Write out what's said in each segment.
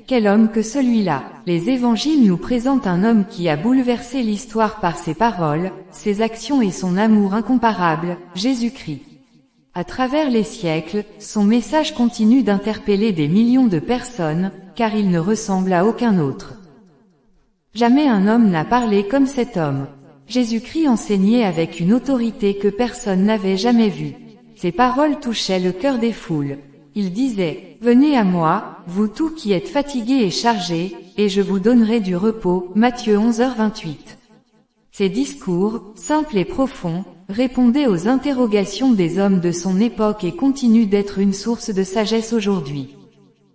Quel homme que celui-là! Les évangiles nous présentent un homme qui a bouleversé l'histoire par ses paroles, ses actions et son amour incomparable, Jésus-Christ. À travers les siècles, son message continue d'interpeller des millions de personnes, car il ne ressemble à aucun autre. Jamais un homme n'a parlé comme cet homme. Jésus-Christ enseignait avec une autorité que personne n'avait jamais vue. Ses paroles touchaient le cœur des foules. Il disait, « Venez à moi, vous tous qui êtes fatigués et chargés, et je vous donnerai du repos. » Matthieu 11h28. Ses discours, simples et profonds, répondaient aux interrogations des hommes de son époque et continuent d'être une source de sagesse aujourd'hui.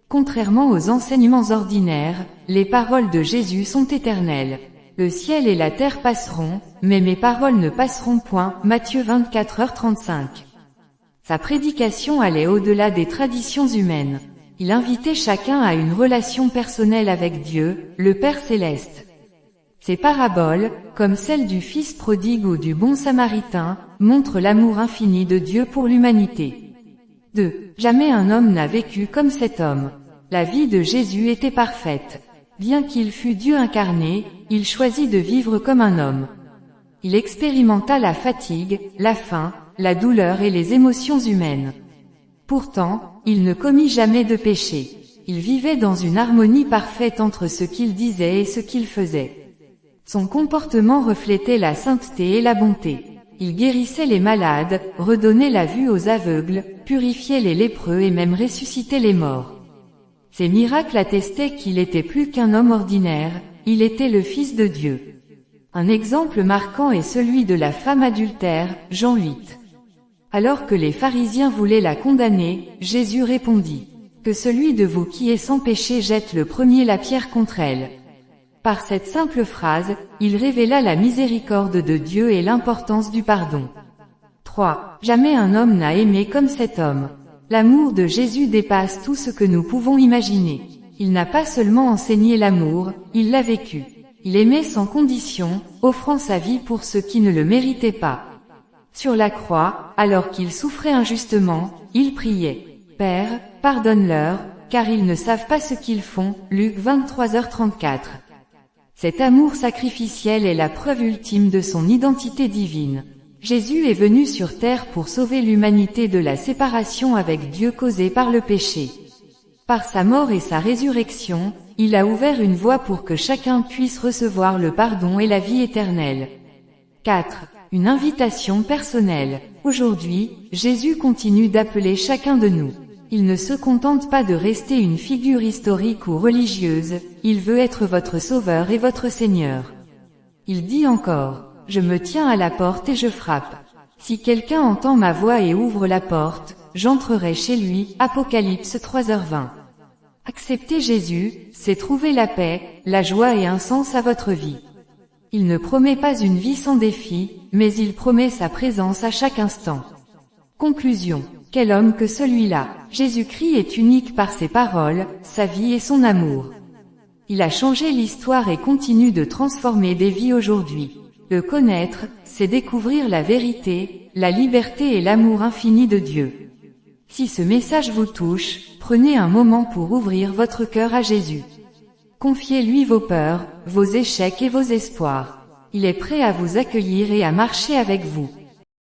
Contrairement aux enseignements ordinaires, les paroles de Jésus sont éternelles. Le ciel et la terre passeront, mais mes paroles ne passeront point. Matthieu 24h35. Sa prédication allait au-delà des traditions humaines. Il invitait chacun à une relation personnelle avec Dieu, le Père céleste. Ses paraboles, comme celle du Fils prodigue ou du Bon Samaritain, montrent l'amour infini de Dieu pour l'humanité. 2. Jamais un homme n'a vécu comme cet homme. La vie de Jésus était parfaite. Bien qu'il fût Dieu incarné, il choisit de vivre comme un homme. Il expérimenta la fatigue, la faim, la douleur et les émotions humaines. Pourtant, il ne commit jamais de péché. Il vivait dans une harmonie parfaite entre ce qu'il disait et ce qu'il faisait. Son comportement reflétait la sainteté et la bonté. Il guérissait les malades, redonnait la vue aux aveugles, purifiait les lépreux et même ressuscitait les morts. Ces miracles attestaient qu'il était plus qu'un homme ordinaire, il était le Fils de Dieu. Un exemple marquant est celui de la femme adultère, Jean 8. Alors que les pharisiens voulaient la condamner, Jésus répondit, « Que celui de vous qui est sans péché jette le premier la pierre contre elle. » Par cette simple phrase, il révéla la miséricorde de Dieu et l'importance du pardon. 3. Jamais un homme n'a aimé comme cet homme. L'amour de Jésus dépasse tout ce que nous pouvons imaginer. Il n'a pas seulement enseigné l'amour, il l'a vécu. Il aimait sans condition, offrant sa vie pour ceux qui ne le méritaient pas. Sur la croix, alors qu'il souffrait injustement, il priait, « Père, pardonne-leur, car ils ne savent pas ce qu'ils font. » Luc 23h34. Cet amour sacrificiel est la preuve ultime de son identité divine. Jésus est venu sur terre pour sauver l'humanité de la séparation avec Dieu causée par le péché. Par sa mort et sa résurrection, il a ouvert une voie pour que chacun puisse recevoir le pardon et la vie éternelle. 4. Une invitation personnelle. Aujourd'hui, Jésus continue d'appeler chacun de nous. Il ne se contente pas de rester une figure historique ou religieuse, il veut être votre Sauveur et votre Seigneur. Il dit encore, « Je me tiens à la porte et je frappe. Si quelqu'un entend ma voix et ouvre la porte, j'entrerai chez lui. » Apocalypse 3h20. Accepter Jésus, c'est trouver la paix, la joie et un sens à votre vie. Il ne promet pas une vie sans défi, mais il promet sa présence à chaque instant. Conclusion. Quel homme que celui-là! Jésus-Christ est unique par ses paroles, sa vie et son amour. Il a changé l'histoire et continue de transformer des vies aujourd'hui. Le connaître, c'est découvrir la vérité, la liberté et l'amour infini de Dieu. Si ce message vous touche, prenez un moment pour ouvrir votre cœur à Jésus. Confiez-lui vos peurs, vos échecs et vos espoirs. Il est prêt à vous accueillir et à marcher avec vous.